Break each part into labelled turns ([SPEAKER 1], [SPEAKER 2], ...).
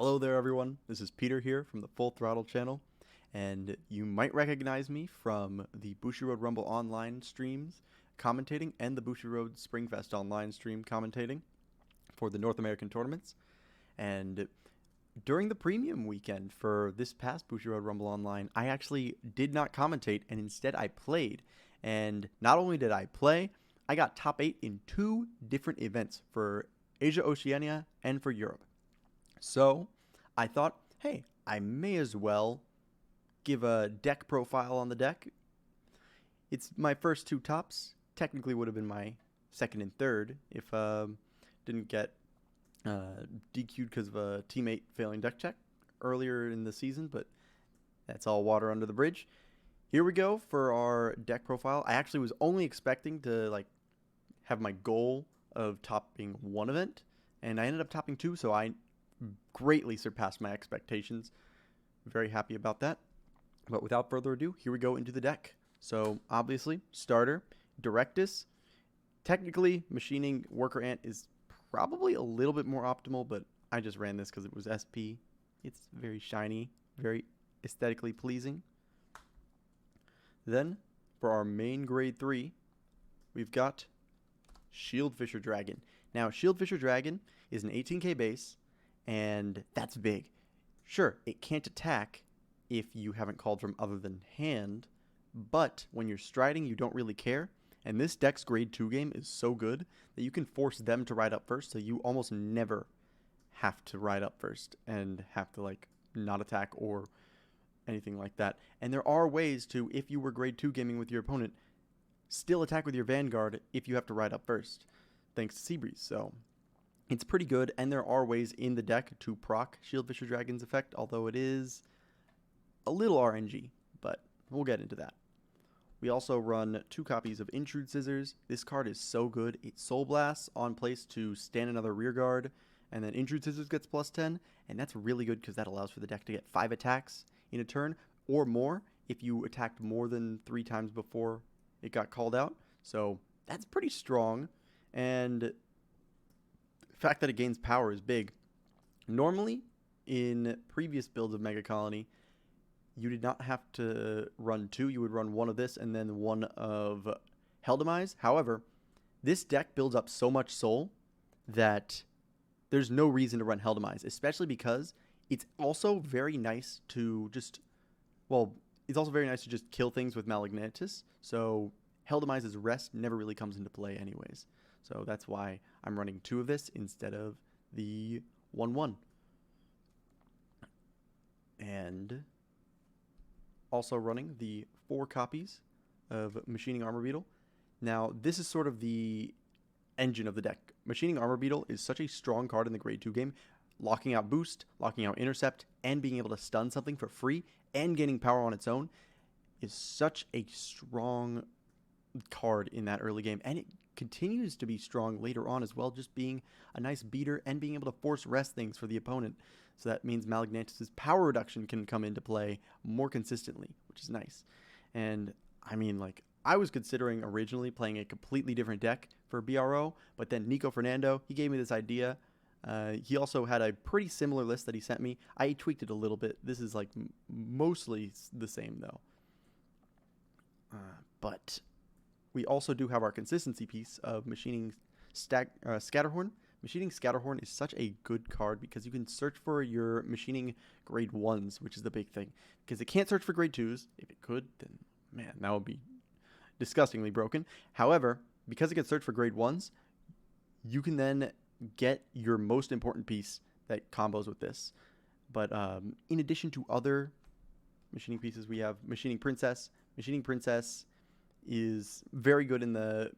[SPEAKER 1] Hello there, everyone. This is Peter here from the Full Throttle channel, and you might recognize me from the Bushiroad Rumble Online streams commentating and the Bushiroad Springfest Online stream commentating for the North American tournaments. And during the premium weekend for this past Bushiroad Rumble Online, I actually did not commentate, and instead I played. And not only did I play, I got top 8 in 2 different events for Asia Oceania and for Europe. So I thought, hey, I may as well give a deck profile on the deck. It's my first 2 tops. Technically would have been my second and third if didn't get DQ'd because of a teammate failing deck check earlier in the season, but that's all water under the bridge. Here we go for our deck profile. I actually was only expecting to have my goal of topping 1 event, and I ended up topping 2, so I greatly surpassed my expectations. Very happy about that. But without further ado, here we go into the deck. So obviously, starter, Directus. Technically, Machining Worker Ant is probably a little bit more optimal, but I just ran this because it was SP. It's very shiny, very aesthetically pleasing. Then, for our main grade 3, we've got Shieldfisher Dragon. Now, Shieldfisher Dragon is an 18k base, and that's big. Sure, it can't attack if you haven't called from other than hand, but when you're striding, you don't really care. And this deck's grade 2 game is so good that you can force them to ride up first, so you almost never have to ride up first and have to not attack or anything like that. And there are ways to, if you were grade 2 gaming with your opponent, still attack with your Vanguard if you have to ride up first, thanks to Seabreeze. So it's pretty good, and there are ways in the deck to proc Shieldfisher Dragon's effect, although it is a little RNG, but we'll get into that. We also run 2 copies of Intrude Scissors. This card is so good. It Soul Blasts on place to stand another rear guard, and then Intrude Scissors gets +10, and that's really good because that allows for the deck to get 5 attacks in a turn, or more if you attacked more than 3 times before it got called out. So that's pretty strong, and the fact that it gains power is big. Normally, in previous builds of Mega Colony, you did not have to run 2. You would run 1 of this and then 1 of Helldemize. However, this deck builds up so much soul that there's no reason to run Helldemize, especially because it's also very nice to just, kill things with Malagnatus. So Helldemize's rest never really comes into play anyways. So that's why I'm running 2 of this instead of the 1/1. And also running the 4 copies of Machining Armor Beetle. Now, this is sort of the engine of the deck. Machining Armor Beetle is such a strong card in the grade 2 game. Locking out Boost, locking out Intercept, and being able to stun something for free and gaining power on its own is such a strong card in that early game. And it continues to be strong later on as well, just being a nice beater and being able to force rest things for the opponent. So that means Malagnatus' power reduction can come into play more consistently, which is nice. And I mean, I was considering originally playing a completely different deck for BRO, but then Nico Fernando, he gave me this idea. He also had a pretty similar list that he sent me. I tweaked it a little bit. This is mostly the same though. But we also do have our consistency piece of Machining Scatterhorn. Machining Scatterhorn is such a good card because you can search for your Machining grade 1s, which is the big thing. Because it can't search for grade 2s. If it could, then man, that would be disgustingly broken. However, because it can search for grade 1s, you can then get your most important piece that combos with this. But in addition to other machining pieces, we have Machining Princess. Machining Princess is very good in the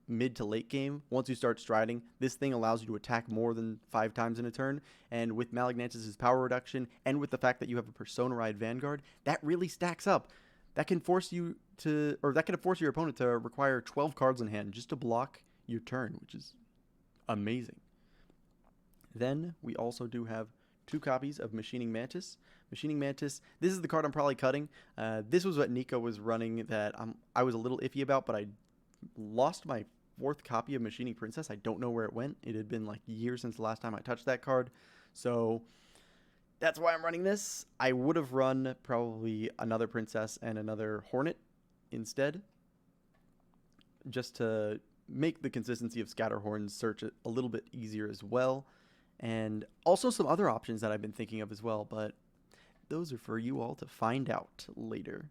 [SPEAKER 1] mid to late game. Once you start striding, this thing allows you to attack more than 5 times in a turn, and with Malagnatus' power reduction, and with the fact that you have a Persona Ride Vanguard, that really stacks up. That can force you to, or that can force your opponent to require 12 cards in hand just to block your turn, which is amazing. Then we also do have 2 copies of Machining Mantis. Machining Mantis, this is the card I'm probably cutting. This was what Nico was running that I was a little iffy about, but I lost my 4th copy of Machining Princess. I don't know where it went. It had been years since the last time I touched that card. So that's why I'm running this. I would have run probably another princess and another hornet instead, just to make the consistency of Scatterhorn's search a little bit easier as well. And also some other options that I've been thinking of as well, but those are for you all to find out later.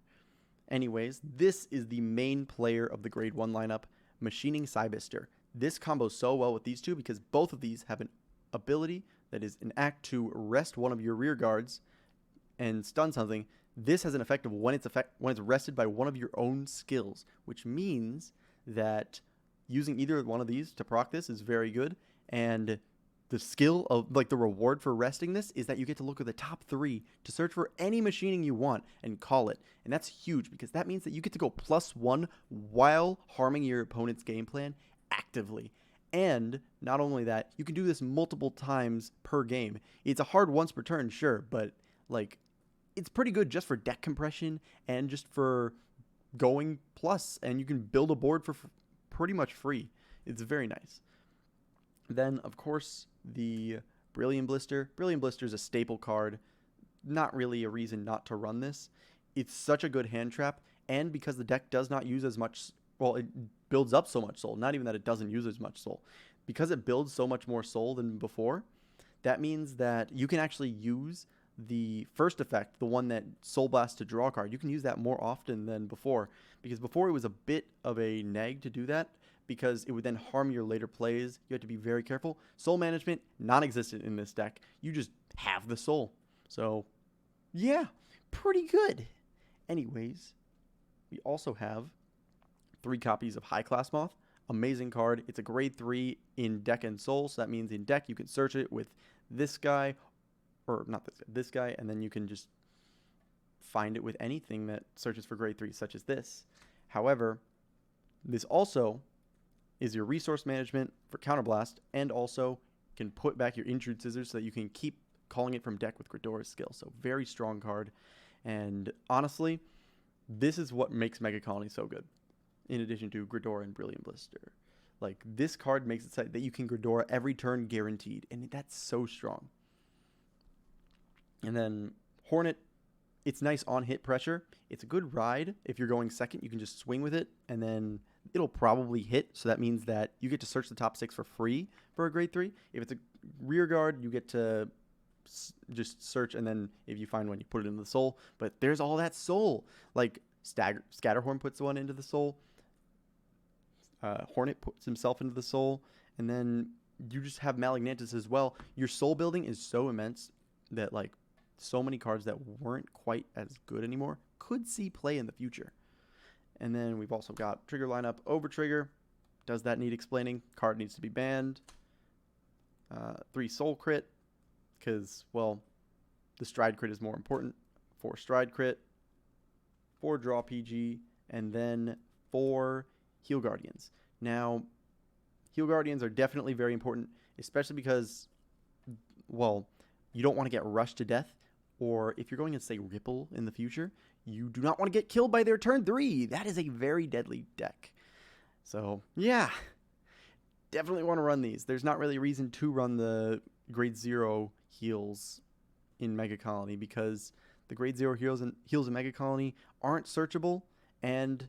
[SPEAKER 1] Anyways, this is the main player of the grade 1 lineup, Machining Cybister. This combos so well with these two because both of these have an ability that is an act to rest one of your rear guards and stun something. This has an effect of when it's rested by one of your own skills, which means that using either one of these to proc this is very good. And the skill of, like, the reward for resting this is that you get to look at the top 3 to search for any machining you want and call it. And that's huge because that means that you get to go +1 while harming your opponent's game plan actively. And not only that, you can do this multiple times per game. It's a hard once per turn, sure, but like it's pretty good just for deck compression and just for going plus, and you can build a board for pretty much free. It's very nice. Then, of course, the Brilliant Blister. Brilliant Blister is a staple card. Not really a reason not to run this. It's such a good hand trap, and because the deck does not use as much, well, it builds up so much soul. Not even that it doesn't use as much soul. Because it builds so much more soul than before, that means that you can actually use the first effect, the one that Soul Blast to draw a card. You can use that more often than before, because before it was a bit of a neg to do that, because it would then harm your later plays. You have to be very careful. Soul management, non-existent in this deck. You just have the soul. So, yeah, pretty good. Anyways, we also have 3 copies of High Class Moth. Amazing card. It's a grade 3 in deck and soul, so that means in deck you can search it with this guy, or not this guy, and then you can just find it with anything that searches for grade 3, such as this. However, this also is your resource management for Counterblast, and also can put back your Intrude Scissors so that you can keep calling it from deck with Gridora's skill. So very strong card. And honestly, this is what makes Mega Colony so good, in addition to Gridora and Brilliant Blister. Like, this card makes it so that you can Gridora every turn guaranteed, and that's so strong. And then Hornet, it's nice on hit pressure. It's a good ride. If you're going second, you can just swing with it, and then it'll probably hit. So that means that you get to search the top 6 for free for a grade 3. If it's a rear guard, you get to just search, and then if you find one, you put it into the soul. But there's all that soul. Like, Scatterhorn puts one into the soul. Hornet puts himself into the soul. And then you just have Malignantis as well. Your soul building is so immense that, like, so many cards that weren't quite as good anymore could see play in the future. And then we've also got trigger lineup. Overtrigger. Does that need explaining? Card needs to be banned. 3 soul crit, because, well, the stride crit is more important. 4 stride crit. 4 draw PG. And then 4 heal guardians. Now, heal guardians are definitely very important, especially because, well, you don't want to get rushed to death. Or if you're going to say Ripple in the future, you do not want to get killed by their turn 3. That is a very deadly deck. So, yeah. Definitely want to run these. There's not really a reason to run the grade 0 heals in Mega Colony, because the grade 0 heals in Mega Colony aren't searchable, and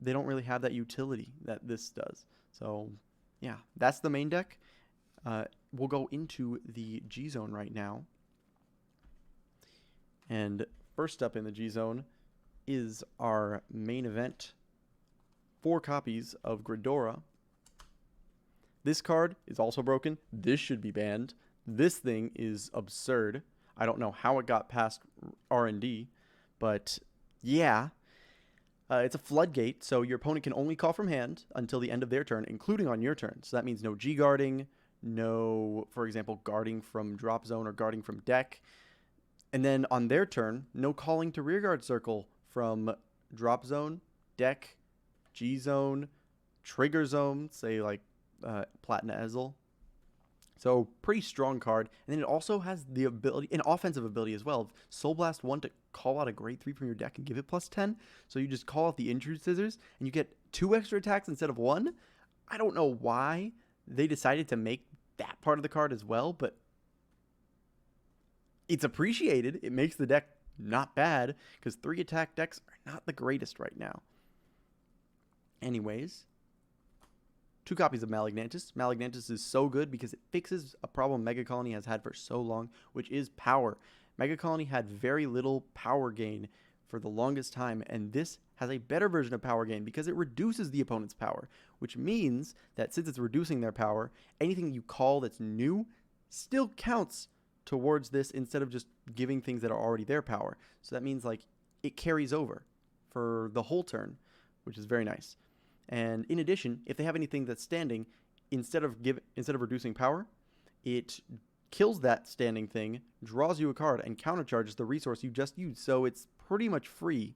[SPEAKER 1] they don't really have that utility that this does. So, yeah, that's the main deck. We'll go into the G Zone right now. And first up in the G Zone is our main event. 4 copies of Gridora. This card is also broken. This should be banned. This thing is absurd. I don't know how it got past R&D, but yeah. It's a floodgate, so your opponent can only call from hand until the end of their turn, including on your turn. So that means no G-guarding, no, for example, guarding from drop zone or guarding from deck. And then on their turn, no calling to rearguard circle from drop zone, deck, G zone, trigger zone, say like Platina Ezel. So pretty strong card. And then it also has the ability, an offensive ability as well, of Soul Blast 1 to call out a grade 3 from your deck and give it +10. So you just call out the Intrude Scissors and you get 2 extra attacks instead of 1. I don't know why they decided to make that part of the card as well, but It's appreciated. It makes the deck not bad because 3 attack decks are not the greatest right now. Anyways, 2 copies of Malignantis. Malignantis is so good because it fixes a problem Mega Colony has had for so long, which is power. Mega Colony had very little power gain for the longest time, and this has a better version of power gain because it reduces the opponent's power, which means that since it's reducing their power, anything you call that's new still counts towards this instead of just giving things that are already their power. So that means like it carries over for the whole turn, which is very nice. And in addition, if they have anything that's standing, instead of reducing power, it kills that standing thing, draws you a card, and countercharges the resource you just used. So it's pretty much free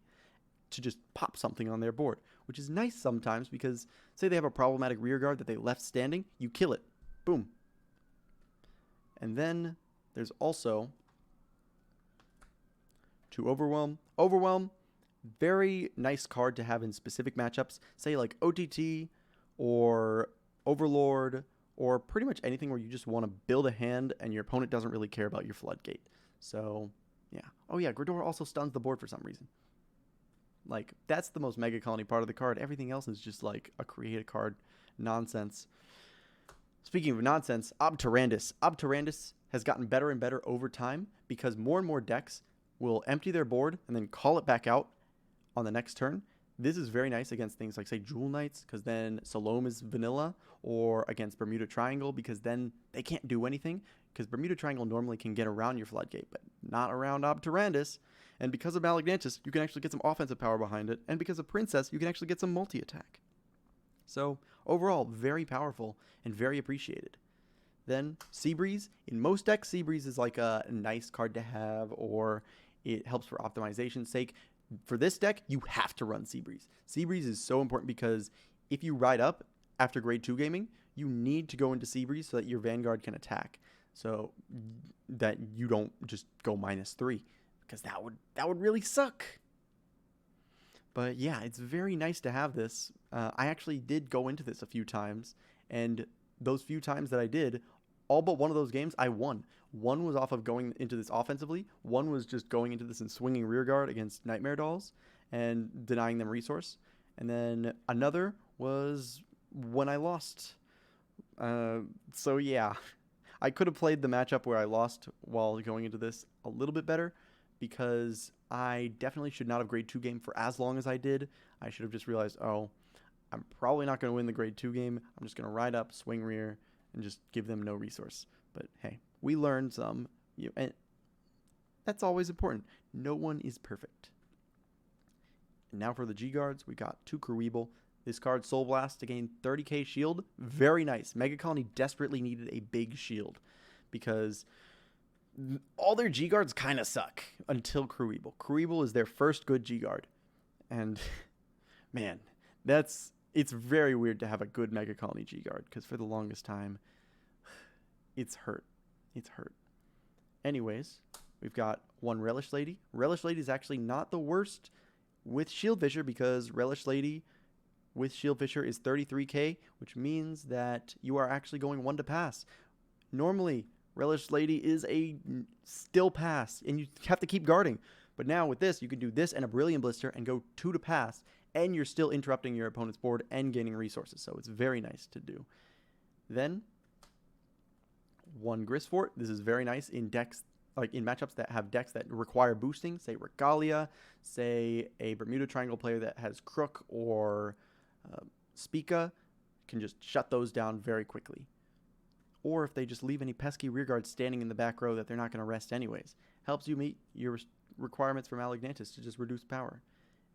[SPEAKER 1] to just pop something on their board, which is nice sometimes because say they have a problematic rear guard that they left standing, you kill it. Boom. And then there's also to Overwhelm. Overwhelm, very nice card to have in specific matchups, say like OTT or Overlord or pretty much anything where you just want to build a hand and your opponent doesn't really care about your Floodgate. So, yeah. Oh yeah, Gridor also stuns the board for some reason. Like, that's the most Mega Colony part of the card. Everything else is just like a create a card nonsense. Speaking of nonsense, Obturandus. Obturandus has gotten better and better over time because more and more decks will empty their board and then call it back out on the next turn. This is very nice against things like, say, Jewel Knights, because then Salome is vanilla, or against Bermuda Triangle, because then they can't do anything, because Bermuda Triangle normally can get around your Floodgate, but not around Obturandus. And because of Malignantis, you can actually get some offensive power behind it, and because of Princess, you can actually get some multi-attack. So, overall, very powerful and very appreciated. Then, Seabreeze. In most decks, Seabreeze is like a nice card to have, or it helps for optimization's sake. For this deck, you have to run Seabreeze. Seabreeze is so important because if you ride up after grade 2 gaming, you need to go into Seabreeze so that your Vanguard can attack. So that you don't just go -3, because that would really suck. But yeah, it's very nice to have this. I actually did go into this a few times, and those few times that I did, all but one of those games, I won. One was off of going into this offensively. One was just going into this and swinging rear guard against Nightmare Dolls and denying them resource. And then another was when I lost. So yeah, I could have played the matchup where I lost while going into this a little bit better because I definitely should not have grade 2 game for as long as I did. I should have just realized, oh, I'm probably not going to win the grade 2 game. I'm just going to ride up, swing rear, and just give them no resource. But hey, we learned some, and that's always important. No one is perfect. And now for the G guards, we got 2 Crueble. This card, Soul Blast, to gain 30k shield. Very nice. Mega Colony desperately needed a big shield because all their G guards kind of suck until Crueble. Crueble is their first good G guard. And man, it's very weird to have a good Mega Colony G guard because for the longest time, it's hurt. It's hurt. Anyways, we've got 1 Relish Lady. Relish Lady is actually not the worst with Shieldfisher because Relish Lady with Shieldfisher is 33k, which means that you are actually going 1 to pass. Normally, Relish Lady is a still pass, and you have to keep guarding. But now with this, you can do this and a Brilliant Blister and go 2 to pass, and you're still interrupting your opponent's board and gaining resources. So it's very nice to do. Then 1 Grisfort. This is very nice in decks, like in matchups that have decks that require boosting, say Regalia, say a Bermuda Triangle player that has Crook or Spica, can just shut those down very quickly. Or if they just leave any pesky rearguards standing in the back row that they're not going to rest anyways. Helps you meet your requirements from Malignantis to just reduce power.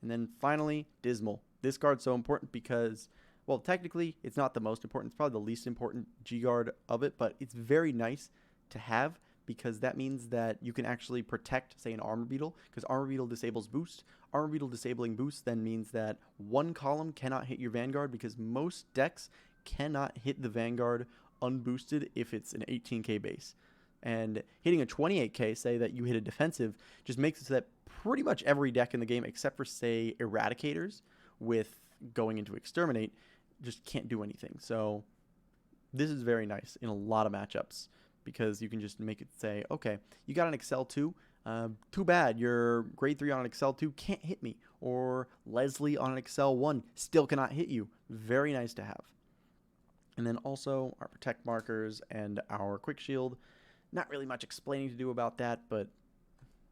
[SPEAKER 1] And then finally, Dismal. This card's so important because, well, technically, it's not the most important. It's probably the least important G-Guard of it, but it's very nice to have because that means that you can actually protect, say, an Armor Beetle, because Armor Beetle disables boost. Armor Beetle disabling boost then means that 1 column cannot hit your Vanguard because most decks cannot hit the Vanguard unboosted if it's an 18k base. And hitting a 28k, say that you hit a defensive, just makes it so that pretty much every deck in the game, except for, say, Eradicators with going into Exterminate, just can't do anything. So this is very nice in a lot of matchups. because you can just make it say, okay, you got an Excel 2. Too bad, your grade 3 on an Excel 2 can't hit me. Or Leslie on an Excel 1 still cannot hit you. Very nice to have. And then also our protect markers and our quick shield. Not really much explaining to do about that, but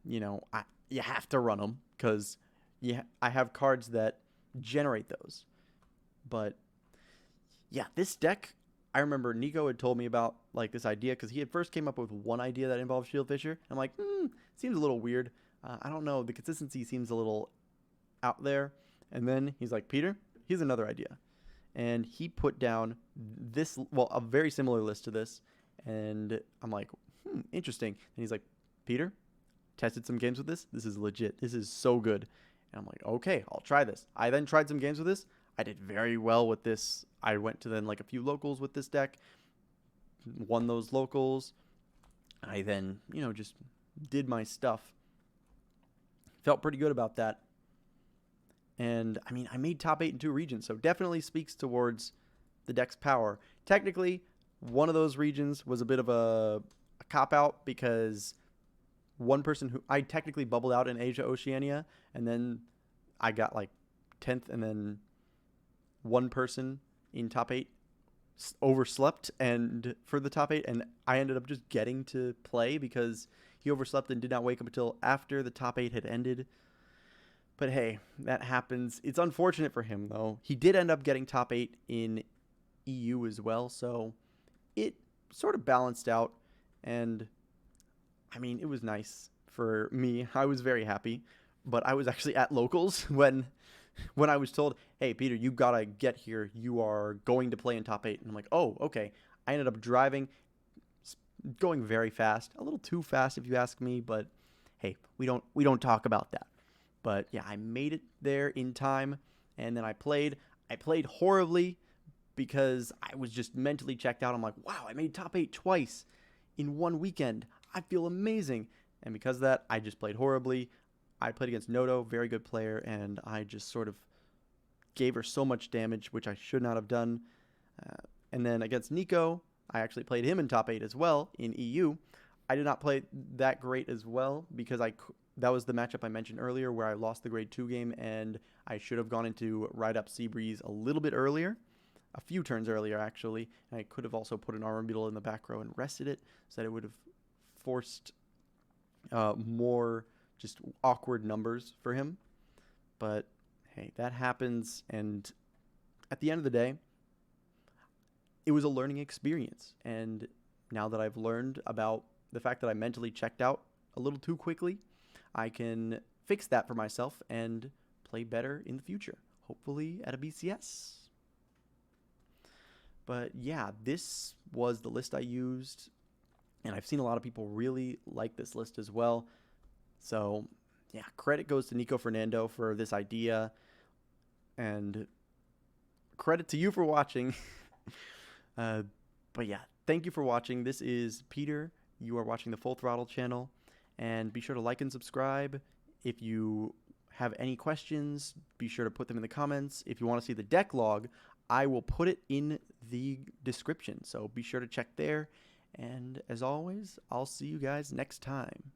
[SPEAKER 1] you know, you have to run them because I have cards that generate those. But yeah, this deck, I remember Nico had told me about like this idea because he had first came up with one idea that involved Shieldfisher. I'm like, seems a little weird. I don't know. The consistency seems a little out there. And then he's like, Peter, here's another idea. And he put down this, well, a very similar list to this. And I'm like, interesting. And he's like, Peter, tested some games with this. This is legit. This is so good. And I'm like, okay, I'll try this. I then tried some games with this. I did very well with this. I went to then like a few locals with this deck, won those locals. I then, just did my stuff. Felt pretty good about that. And I mean, I made top 8 in 2 regions, so definitely speaks towards the deck's power. Technically, one of those regions was a bit of a cop-out because one person who I technically bubbled out in Asia Oceania, and then I got like 10th, and then one person in top 8 overslept and for the top 8, and I ended up just getting to play because he overslept and did not wake up until after the top 8 had ended. But hey, that happens. It's unfortunate for him, though. He did end up getting top 8 in EU as well, so it sort of balanced out. And, I mean, it was nice for me. I was very happy. But I was actually at locals when I was told, hey, Peter, you got to get here. You are going to play in top 8. And I'm like, oh, okay. I ended up driving, going very fast. A little too fast, if you ask me. But, hey, we don't talk about that. But yeah, I made it there in time, and then I played. I played horribly because I was just mentally checked out. I'm like, wow, I made top 8 twice in one weekend. I feel amazing. And because of that, I just played horribly. I played against Noto, very good player, and I just sort of gave her so much damage, which I should not have done. And then against Nico, I actually played him in top 8 as well in EU. I did not play that great as well because that was the matchup I mentioned earlier where I lost the grade 2 game, and I should have gone into Ride Up Seabreeze a little bit earlier, a few turns earlier actually, and I could have also put an Armor Beetle in the back row and rested it so that it would have forced more just awkward numbers for him. But hey, that happens, and at the end of the day, it was a learning experience, and now that I've learned about the fact that I mentally checked out a little too quickly, I can fix that for myself and play better in the future, hopefully at a BCS. But yeah, this was the list I used, and I've seen a lot of people really like this list as well. So yeah, credit goes to Nico Fernando for this idea, and credit to you for watching. But yeah, thank you for watching. This is Peter. You are watching the Full Throttle channel. And be sure to like and subscribe. If you have any questions, be sure to put them in the comments. If you want to see the deck log, I will put it in the description. So be sure to check there. And as always, I'll see you guys next time.